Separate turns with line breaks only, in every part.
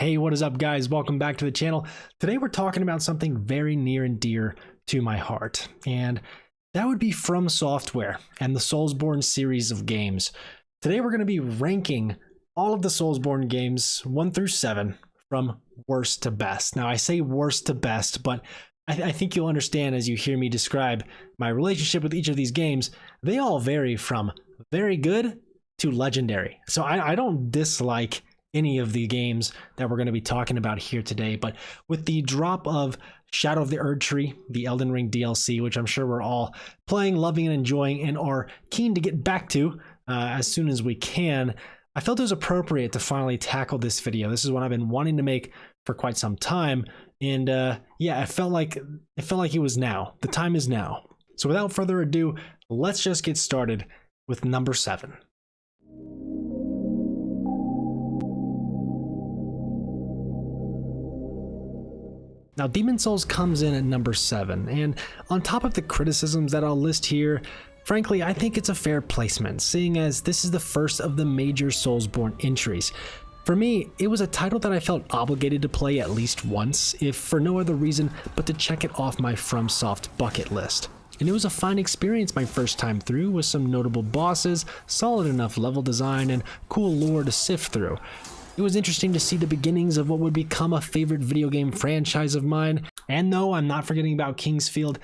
Hey, what is up guys? Welcome back to the channel. Today we're talking about something very near and dear to my heart, and that would be From Software and the Soulsborne series of games. Today we're going to be ranking all of the Soulsborne games 1 through 7 from worst to best. Now I say worst to best, but I think you'll understand as you hear me describe my relationship with each of these games. They all vary from very good to legendary. So I don't dislike any of the games that we're going to be talking about here today, but with the drop of Shadow of the Erdtree, the Elden Ring DLC, which I'm sure we're all playing, loving, and enjoying, and are keen to get back to as soon as we can, I felt it was appropriate to finally tackle this video. This is what I've been wanting to make for quite some time, and yeah, it felt like it was now. The time is now. So without further ado, let's just get started with number 7. Now, Demon's Souls comes in at number 7, and on top of the criticisms that I'll list here, frankly, I think it's a fair placement, seeing as this is the first of the major Soulsborne entries. For me, it was a title that I felt obligated to play at least once, if for no other reason but to check it off my FromSoft bucket list. And it was a fine experience my first time through, with some notable bosses, solid enough level design, and cool lore to sift through. It was interesting to see the beginnings of what would become a favorite video game franchise of mine, and no, I'm not forgetting about Kingsfield.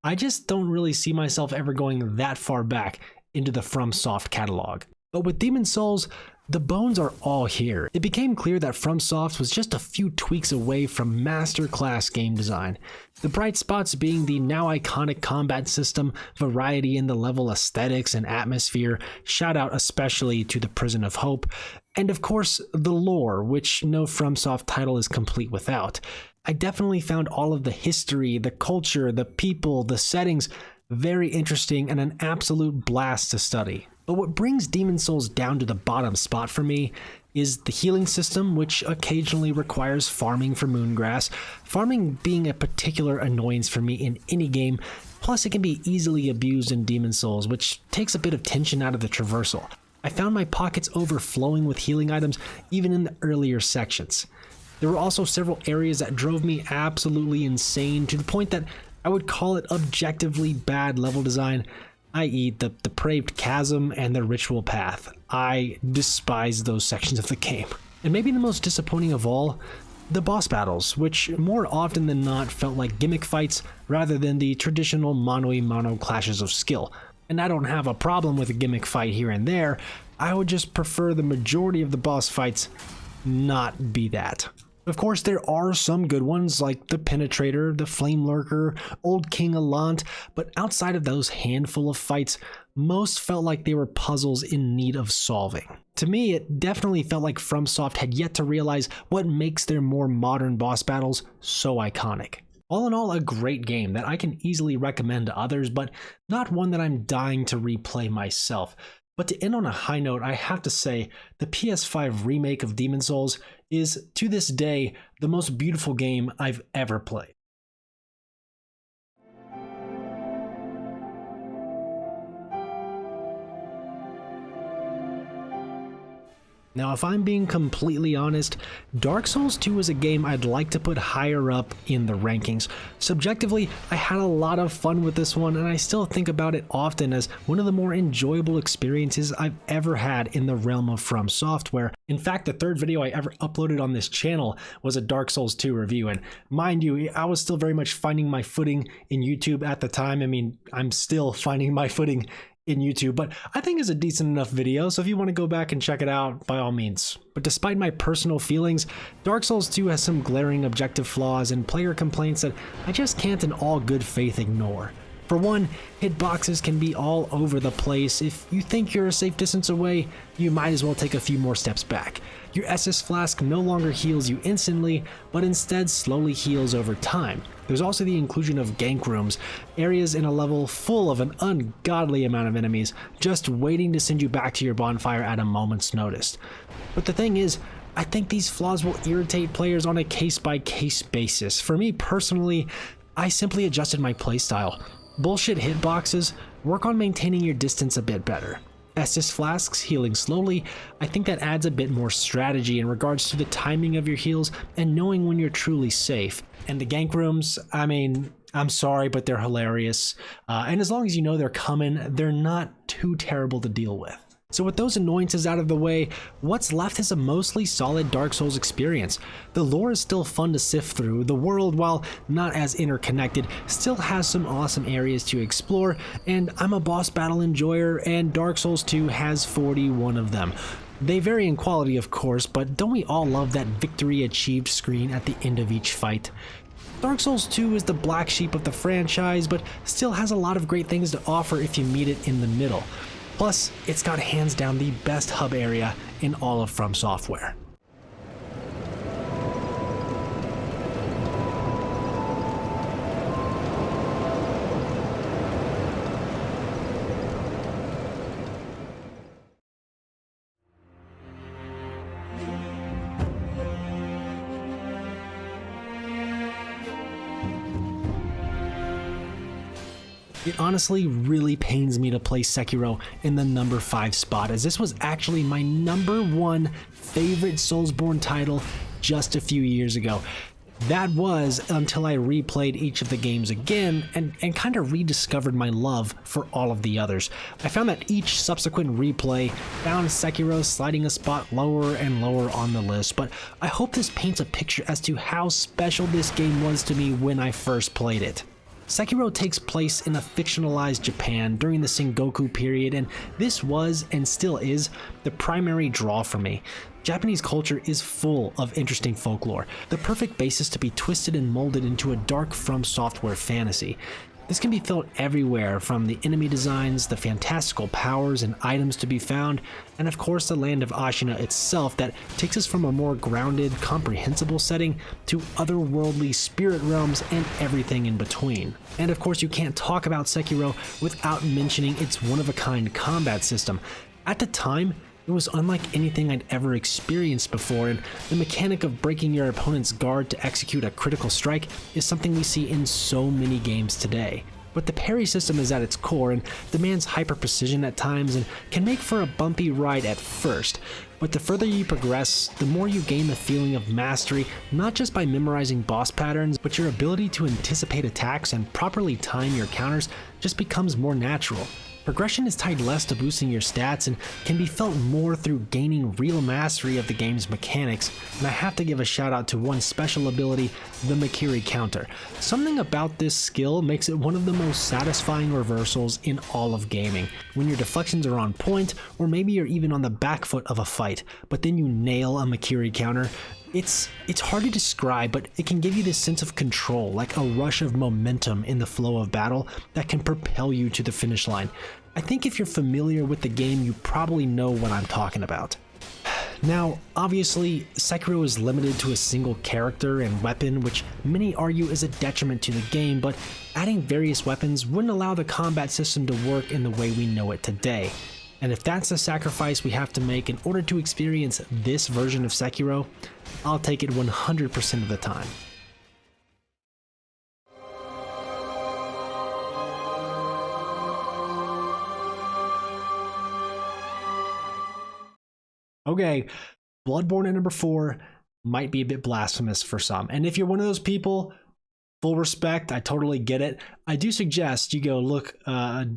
I just don't really see myself ever going that far back into the FromSoft catalog. But with Demon's Souls, the bones are all here. It became clear that FromSoft was just a few tweaks away from masterclass game design. The bright spots being the now iconic combat system, variety in the level aesthetics and atmosphere, shout out especially to the Prison of Hope, and of course the lore, which no FromSoft title is complete without. I definitely found all of the history, the culture, the people, the settings very interesting and an absolute blast to study. But what brings Demon's Souls down to the bottom spot for me is the healing system, which occasionally requires farming for moongrass, farming being a particular annoyance for me in any game, plus it can be easily abused in Demon's Souls, which takes a bit of tension out of the traversal. I found my pockets overflowing with healing items even in the earlier sections. There were also several areas that drove me absolutely insane, to the point that I would call it objectively bad level design, i.e. the depraved chasm and the ritual path. I despise those sections of the game. And maybe the most disappointing of all, the boss battles, which more often than not felt like gimmick fights rather than the traditional mano-a-mano clashes of skill. And I don't have a problem with a gimmick fight here and there, I would just prefer the majority of the boss fights not be that. Of course, there are some good ones like the Penetrator, the Flame Lurker, Old King Allant, but outside of those handful of fights, most felt like they were puzzles in need of solving. To me, it definitely felt like FromSoft had yet to realize what makes their more modern boss battles so iconic. All in all, a great game that I can easily recommend to others, but not one that I'm dying to replay myself. But to end on a high note, I have to say the PS5 remake of Demon's Souls is, to this day, the most beautiful game I've ever played. Now, if I'm being completely honest, Dark Souls 2 is a game I'd like to put higher up in the rankings. Subjectively, I had a lot of fun with this one, and I still think about it often as one of the more enjoyable experiences I've ever had in the realm of From Software. In fact, the third video I ever uploaded on this channel was a Dark Souls 2 review, and mind you, I was still very much finding my footing in YouTube at the time. I mean, I'm still finding my footing in YouTube, but I think it's a decent enough video, so if you want to go back and check it out, by all means. But despite my personal feelings, Dark Souls 2 has some glaring objective flaws and player complaints that I just can't in all good faith ignore. For one, hitboxes can be all over the place. If you think you're a safe distance away, you might as well take a few more steps back. Your SS Flask no longer heals you instantly, but instead slowly heals over time. There's also the inclusion of gank rooms, areas in a level full of an ungodly amount of enemies, just waiting to send you back to your bonfire at a moment's notice. But the thing is, I think these flaws will irritate players on a case-by-case basis. For me personally, I simply adjusted my playstyle. Bullshit hitboxes, work on maintaining your distance a bit better. Estus flasks healing slowly, I think that adds a bit more strategy in regards to the timing of your heals and knowing when you're truly safe. And the gank rooms, I mean, I'm sorry, but they're hilarious. And as long as you know they're coming, they're not too terrible to deal with. So with those annoyances out of the way, what's left is a mostly solid Dark Souls experience. The lore is still fun to sift through, the world, while not as interconnected, still has some awesome areas to explore, and I'm a boss battle enjoyer, and Dark Souls 2 has 41 of them. They vary in quality, of course, but don't we all love that victory achieved screen at the end of each fight? Dark Souls 2 is the black sheep of the franchise, but still has a lot of great things to offer if you meet it in the middle. Plus, it's got hands down the best hub area in all of From Software. It honestly really pains me to place Sekiro in the number 5 spot, as this was actually my number 1 favorite Soulsborne title just a few years ago. That was until I replayed each of the games again and kind of rediscovered my love for all of the others. I found that each subsequent replay found Sekiro sliding a spot lower and lower on the list, but I hope this paints a picture as to how special this game was to me when I first played it. Sekiro takes place in a fictionalized Japan during the Sengoku period, and this was, and still is, the primary draw for me. Japanese culture is full of interesting folklore, the perfect basis to be twisted and molded into a dark From Software fantasy. This can be felt everywhere, from the enemy designs, the fantastical powers and items to be found, and of course the land of Ashina itself that takes us from a more grounded, comprehensible setting to otherworldly spirit realms and everything in between. And of course you can't talk about Sekiro without mentioning its one-of-a-kind combat system. At the time, it was unlike anything I'd ever experienced before, and the mechanic of breaking your opponent's guard to execute a critical strike is something we see in so many games today. But the parry system is at its core and demands hyper-precision at times and can make for a bumpy ride at first. But the further you progress, the more you gain the feeling of mastery, not just by memorizing boss patterns, but your ability to anticipate attacks and properly time your counters just becomes more natural. Progression is tied less to boosting your stats and can be felt more through gaining real mastery of the game's mechanics, and I have to give a shout out to one special ability, the Mikiri counter. Something about this skill makes it one of the most satisfying reversals in all of gaming. When your deflections are on point, or maybe you're even on the back foot of a fight, but then you nail a Mikiri counter, it's hard to describe, but it can give you this sense of control, like a rush of momentum in the flow of battle that can propel you to the finish line. I think if you're familiar with the game, you probably know what I'm talking about. Now, obviously, Sekiro is limited to a single character and weapon, which many argue is a detriment to the game, but adding various weapons wouldn't allow the combat system to work in the way we know it today. And if that's the sacrifice we have to make in order to experience this version of Sekiro, I'll take it 100% of the time. Okay, Bloodborne at number 4 might be a bit blasphemous for some. And if you're one of those people, full respect, I totally get it. I do suggest you go look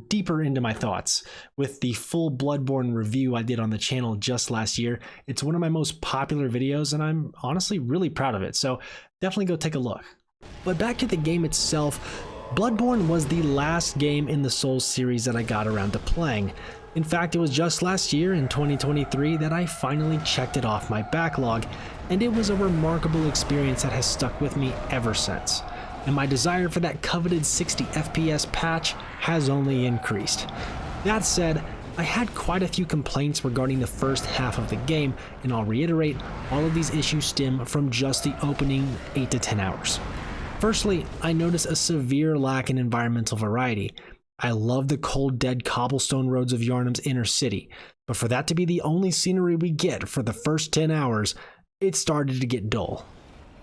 deeper into my thoughts with the full Bloodborne review I did on the channel just last year. It's one of my most popular videos and I'm honestly really proud of it, so definitely go take a look. But back to the game itself, Bloodborne was the last game in the Souls series that I got around to playing. In fact, it was just last year in 2023 that I finally checked it off my backlog, and it was a remarkable experience that has stuck with me ever since. And my desire for that coveted 60 FPS patch has only increased. That said, I had quite a few complaints regarding the first half of the game, and I'll reiterate, all of these issues stem from just the opening 8 to 10 hours. Firstly, I noticed a severe lack in environmental variety. I love the cold, dead cobblestone roads of Yharnam's inner city, but for that to be the only scenery we get for the first 10 hours, it started to get dull.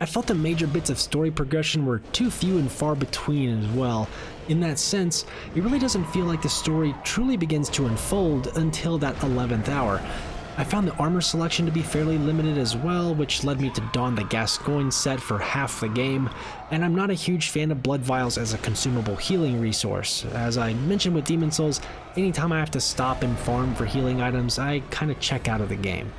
I felt the major bits of story progression were too few and far between as well. In that sense, it really doesn't feel like the story truly begins to unfold until that 11th hour. I found the armor selection to be fairly limited as well, which led me to don the Gascoigne set for half the game, and I'm not a huge fan of blood vials as a consumable healing resource. As I mentioned with Demon Souls, anytime I have to stop and farm for healing items, I kinda check out of the game.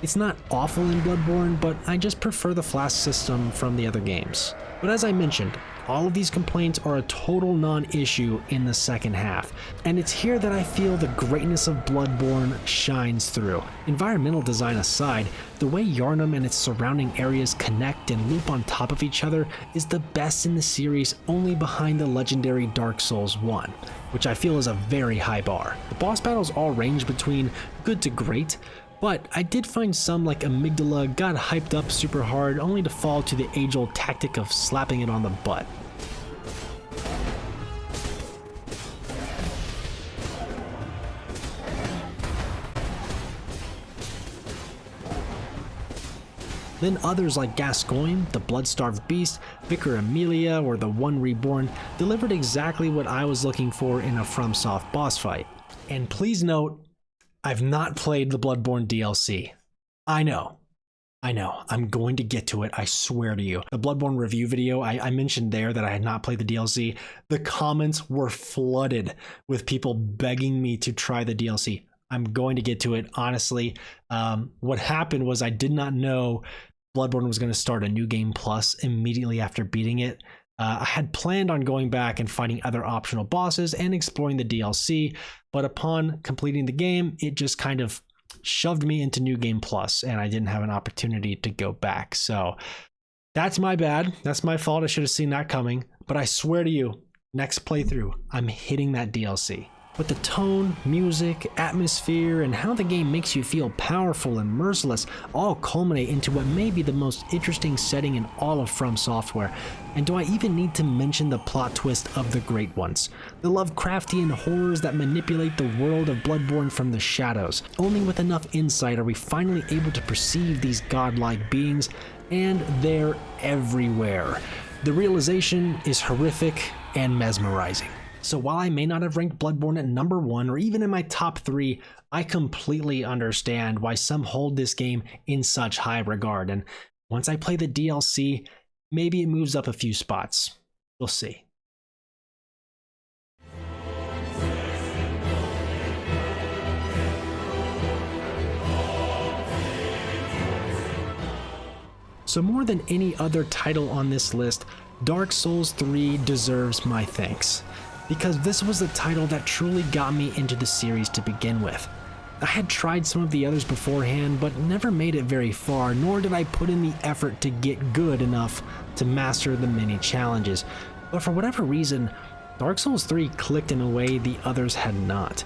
It's not awful in Bloodborne, but I just prefer the flask system from the other games. But as I mentioned, all of these complaints are a total non-issue in the second half, and it's here that I feel the greatness of Bloodborne shines through. Environmental design aside, the way Yharnam and its surrounding areas connect and loop on top of each other is the best in the series, only behind the legendary Dark Souls 1, which I feel is a very high bar. The boss battles all range between good to great, but I did find some, like Amygdala, got hyped up super hard only to fall to the age-old tactic of slapping it on the butt. Then others like Gascoigne, the Blood-Starved Beast, Vicar Amelia, or the One Reborn delivered exactly what I was looking for in a FromSoft boss fight. And please note, I've not played the Bloodborne DLC. I know, I'm going to get to it, I swear to you. The Bloodborne review video, I mentioned there that I had not played the DLC. The comments were flooded with people begging me to try the DLC. I'm going to get to it, honestly. What happened was I did not know Bloodborne was going to start a New Game Plus immediately after beating it. I had planned on going back and fighting other optional bosses and exploring the DLC, but upon completing the game, it just kind of shoved me into New Game Plus, and I didn't have an opportunity to go back. So that's my bad. That's my fault. I should have seen that coming. But I swear to you, next playthrough, I'm hitting that DLC. But the tone, music, atmosphere, and how the game makes you feel powerful and merciless all culminate into what may be the most interesting setting in all of From Software. And do I even need to mention the plot twist of the Great Ones? The Lovecraftian horrors that manipulate the world of Bloodborne from the shadows. Only with enough insight are we finally able to perceive these godlike beings, and they're everywhere. The realization is horrific and mesmerizing. So while I may not have ranked Bloodborne at number 1 or even in my top 3, I completely understand why some hold this game in such high regard, and once I play the DLC, maybe it moves up a few spots. We'll see. So more than any other title on this list, Dark Souls 3 deserves my thanks, because this was the title that truly got me into the series to begin with. I had tried some of the others beforehand, but never made it very far, nor did I put in the effort to get good enough to master the many challenges. But for whatever reason, Dark Souls 3 clicked in a way the others had not.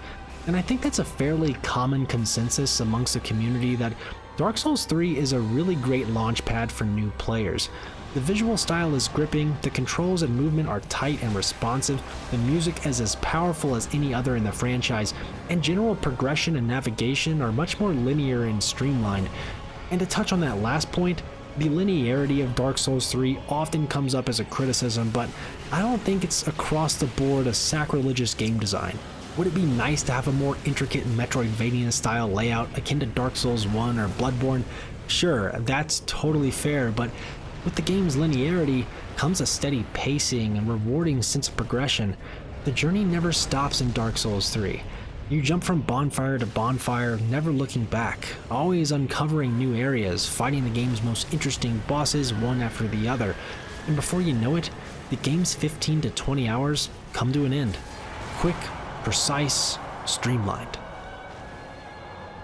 And I think that's a fairly common consensus amongst the community that Dark Souls 3 is a really great launchpad for new players. The visual style is gripping, the controls and movement are tight and responsive, the music is as powerful as any other in the franchise, and general progression and navigation are much more linear and streamlined. And to touch on that last point, the linearity of Dark Souls 3 often comes up as a criticism, but I don't think it's across the board a sacrilegious game design. Would it be nice to have a more intricate Metroidvania style layout akin to Dark Souls 1 or Bloodborne? Sure, that's totally fair, but with the game's linearity comes a steady pacing and rewarding sense of progression. The journey never stops in Dark Souls 3. You jump from bonfire to bonfire, never looking back, always uncovering new areas, fighting the game's most interesting bosses one after the other. And before you know it, the game's 15 to 20 hours come to an end. Quick, precise, streamlined.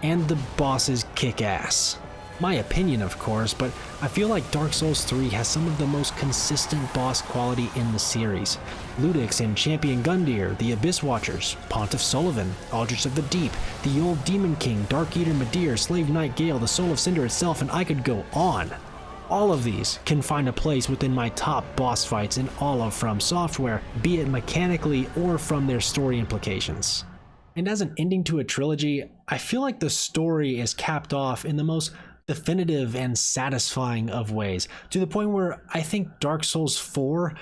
And the bosses kick ass. My opinion, of course, but I feel like Dark Souls 3 has some of the most consistent boss quality in the series. Ludix and Champion Gundyr, the Abyss Watchers, Pontiff Sullivan, Aldrich of the Deep, the Old Demon King, Dark Eater Midir, Slave Knight Gale, the Soul of Cinder itself, and I could go on. All of these can find a place within my top boss fights in all of From Software, be it mechanically or from their story implications. And as an ending to a trilogy, I feel like the story is capped off in the most definitive and satisfying of ways, to the point where I think Dark Souls 4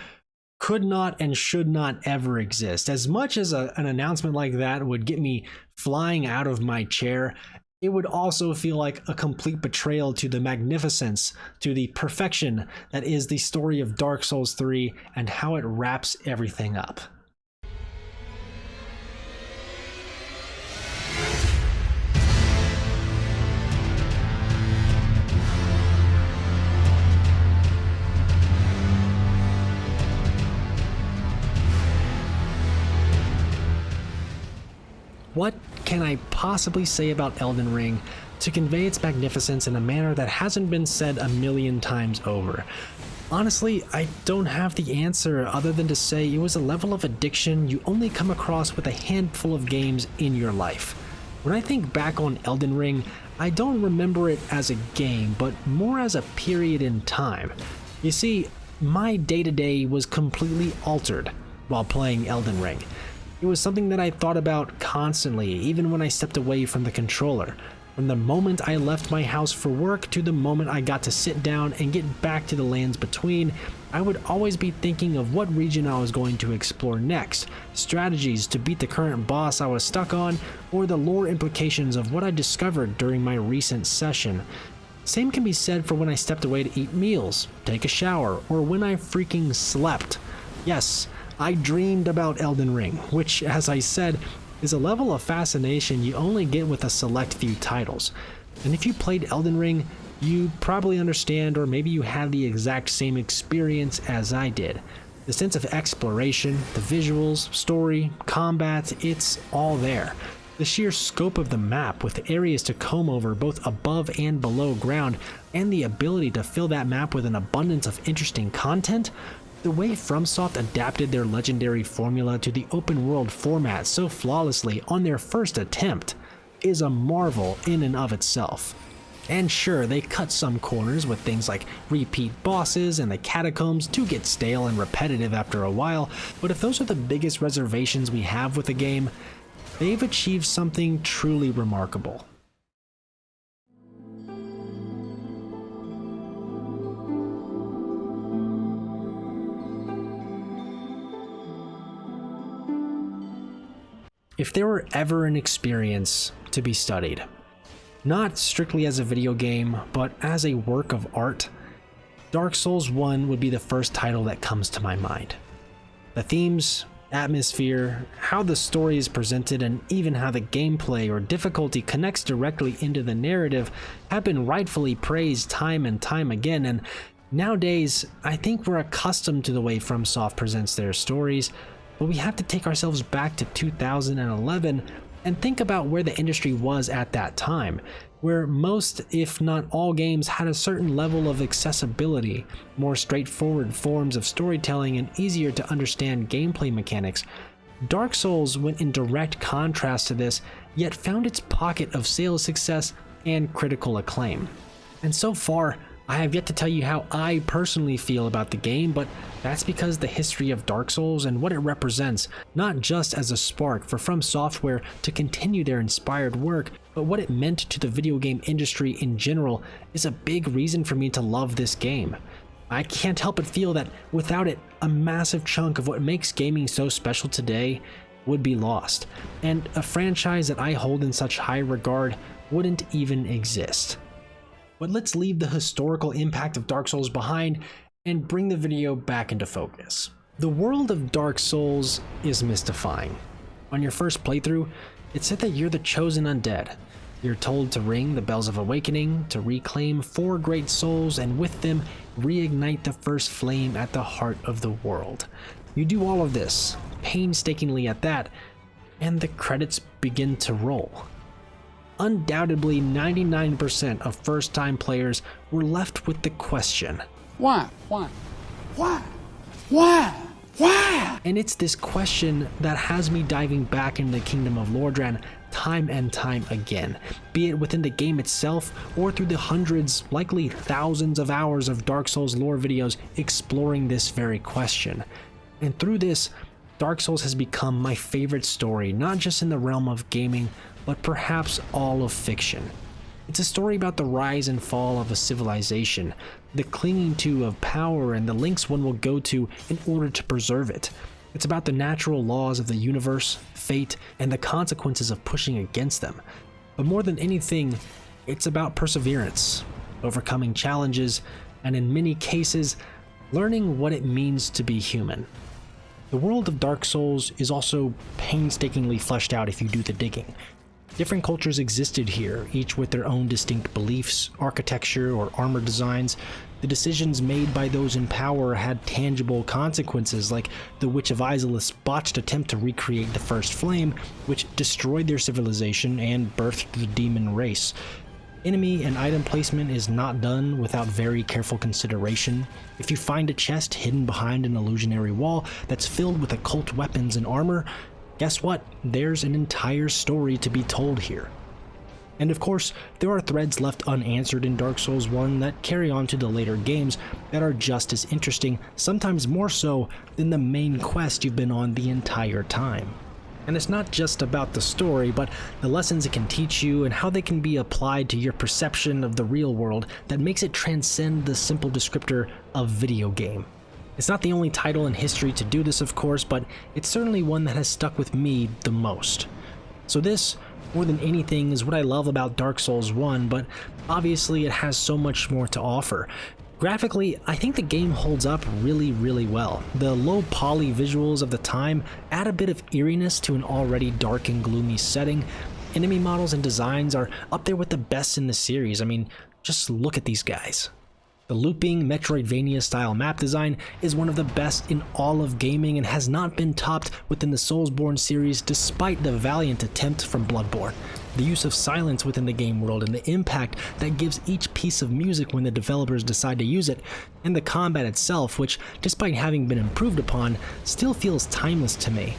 could not and should not ever exist. As much as an announcement like that would get me flying out of my chair, it would also feel like a complete betrayal to the magnificence, to the perfection that is the story of Dark Souls 3 and how it wraps everything up. What can I possibly say about Elden Ring to convey its magnificence in a manner that hasn't been said a million times over? Honestly, I don't have the answer other than to say it was a level of addiction you only come across with a handful of games in your life. When I think back on Elden Ring, I don't remember it as a game, but more as a period in time. You see, my day-to-day was completely altered while playing Elden Ring. It was something that I thought about constantly, even when I stepped away from the controller. From the moment I left my house for work to the moment I got to sit down and get back to the lands between, I would always be thinking of what region I was going to explore next, strategies to beat the current boss I was stuck on, or the lore implications of what I discovered during my recent session. Same can be said for when I stepped away to eat meals, take a shower, or when I freaking slept. Yes, I dreamed about Elden Ring, which, as I said, is a level of fascination you only get with a select few titles. And if you played Elden Ring, you probably understand, or maybe you had the exact same experience as I did. The sense of exploration, the visuals, story, combat, it's all there. The sheer scope of the map with areas to comb over both above and below ground, and the ability to fill that map with an abundance of interesting content. The way FromSoft adapted their legendary formula to the open world format so flawlessly on their first attempt is a marvel in and of itself. And sure, they cut some corners with things like repeat bosses and the catacombs do get stale and repetitive after a while, but if those are the biggest reservations we have with the game, they've achieved something truly remarkable. If there were ever an experience to be studied, not strictly as a video game, but as a work of art, Dark Souls 1 would be the first title that comes to my mind. The themes, atmosphere, how the story is presented, and even how the gameplay or difficulty connects directly into the narrative have been rightfully praised time and time again, and nowadays, I think we're accustomed to the way FromSoft presents their stories, but we have to take ourselves back to 2011 and think about where the industry was at that time, where most, if not all, games had a certain level of accessibility, more straightforward forms of storytelling, and easier to understand gameplay mechanics. Dark Souls went in direct contrast to this, yet found its pocket of sales success and critical acclaim. And so far, I have yet to tell you how I personally feel about the game, but that's because the history of Dark Souls and what it represents, not just as a spark for From Software to continue their inspired work, but what it meant to the video game industry in general, is a big reason for me to love this game. I can't help but feel that without it, a massive chunk of what makes gaming so special today would be lost, and a franchise that I hold in such high regard wouldn't even exist. But let's leave the historical impact of Dark Souls behind and bring the video back into focus. The world of Dark Souls is mystifying. On your first playthrough, it's said that you're the chosen undead. You're told to ring the bells of awakening, to reclaim 4 great souls, and with them, reignite the first flame at the heart of the world. You do all of this, painstakingly at that, and the credits begin to roll. Undoubtedly, 99% of first-time players were left with the question,
Why? Why? Why? Why? Why?
And it's this question that has me diving back into the Kingdom of Lordran time and time again, be it within the game itself or through the hundreds, likely thousands of hours of Dark Souls lore videos exploring this very question. And through this, Dark Souls has become my favorite story, not just in the realm of gaming, but perhaps all of fiction. It's a story about the rise and fall of a civilization, the clinging to of power, and the lengths one will go to in order to preserve it. It's about the natural laws of the universe, fate, and the consequences of pushing against them. But more than anything, it's about perseverance, overcoming challenges, and in many cases, learning what it means to be human. The world of Dark Souls is also painstakingly fleshed out if you do the digging. Different cultures existed here, each with their own distinct beliefs, architecture, or armor designs. The decisions made by those in power had tangible consequences, like the Witch of Izalith's botched attempt to recreate the First Flame, which destroyed their civilization and birthed the demon race. Enemy and item placement is not done without very careful consideration. If you find a chest hidden behind an illusionary wall that's filled with occult weapons and armor, guess what? There's an entire story to be told here. And of course, there are threads left unanswered in Dark Souls 1 that carry on to the later games that are just as interesting, sometimes more so than the main quest you've been on the entire time. And it's not just about the story, but the lessons it can teach you and how they can be applied to your perception of the real world that makes it transcend the simple descriptor of video game. It's not the only title in history to do this, of course, but it's certainly one that has stuck with me the most. So this, more than anything, is what I love about Dark Souls 1, but obviously it has so much more to offer. Graphically, I think the game holds up really well. The low poly visuals of the time add a bit of eeriness to an already dark and gloomy setting. Enemy models and designs are up there with the best in the series. I mean, just look at these guys. The looping Metroidvania-style map design is one of the best in all of gaming and has not been topped within the Soulsborne series despite the valiant attempt from Bloodborne. The use of silence within the game world and the impact that gives each piece of music when the developers decide to use it, and the combat itself, which, despite having been improved upon, still feels timeless to me.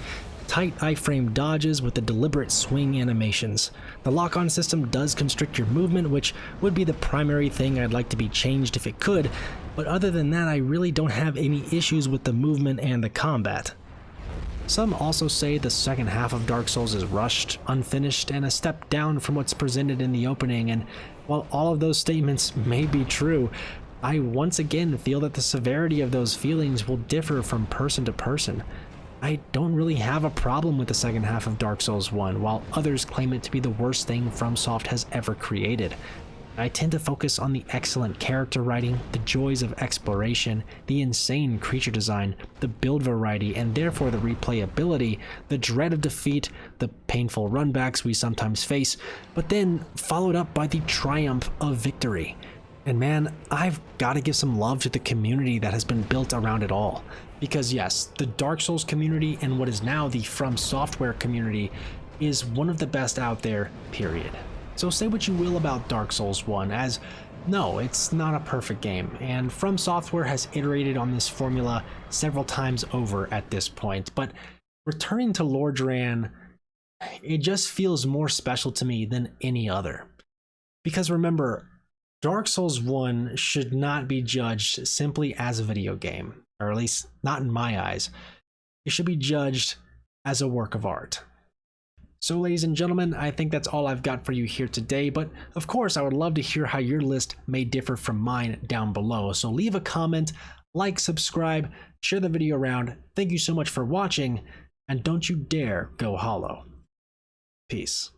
Tight iframe dodges with the deliberate swing animations. The lock-on system does constrict your movement, which would be the primary thing I'd like to be changed if it could, but other than that I really don't have any issues with the movement and the combat. Some also say the second half of Dark Souls is rushed, unfinished, and a step down from what's presented in the opening, and while all of those statements may be true, I once again feel that the severity of those feelings will differ from person to person. I don't really have a problem with the second half of Dark Souls 1, while others claim it to be the worst thing FromSoft has ever created. I tend to focus on the excellent character writing, the joys of exploration, the insane creature design, the build variety, and therefore the replayability, the dread of defeat, the painful runbacks we sometimes face, but then followed up by the triumph of victory. And man, I've got to give some love to the community that has been built around it all. Because yes, the Dark Souls community and what is now the From Software community is one of the best out there, period. So say what you will about Dark Souls 1, as no, it's not a perfect game, and From Software has iterated on this formula several times over at this point, but returning to Lordran, it just feels more special to me than any other. Because remember, Dark Souls 1 should not be judged simply as a video game, or at least not in my eyes. It should be judged as a work of art. So ladies and gentlemen, I think that's all I've got for you here today, but of course I would love to hear how your list may differ from mine down below. So leave a comment, like, subscribe, share the video around. Thank you so much for watching, and don't you dare go hollow. Peace.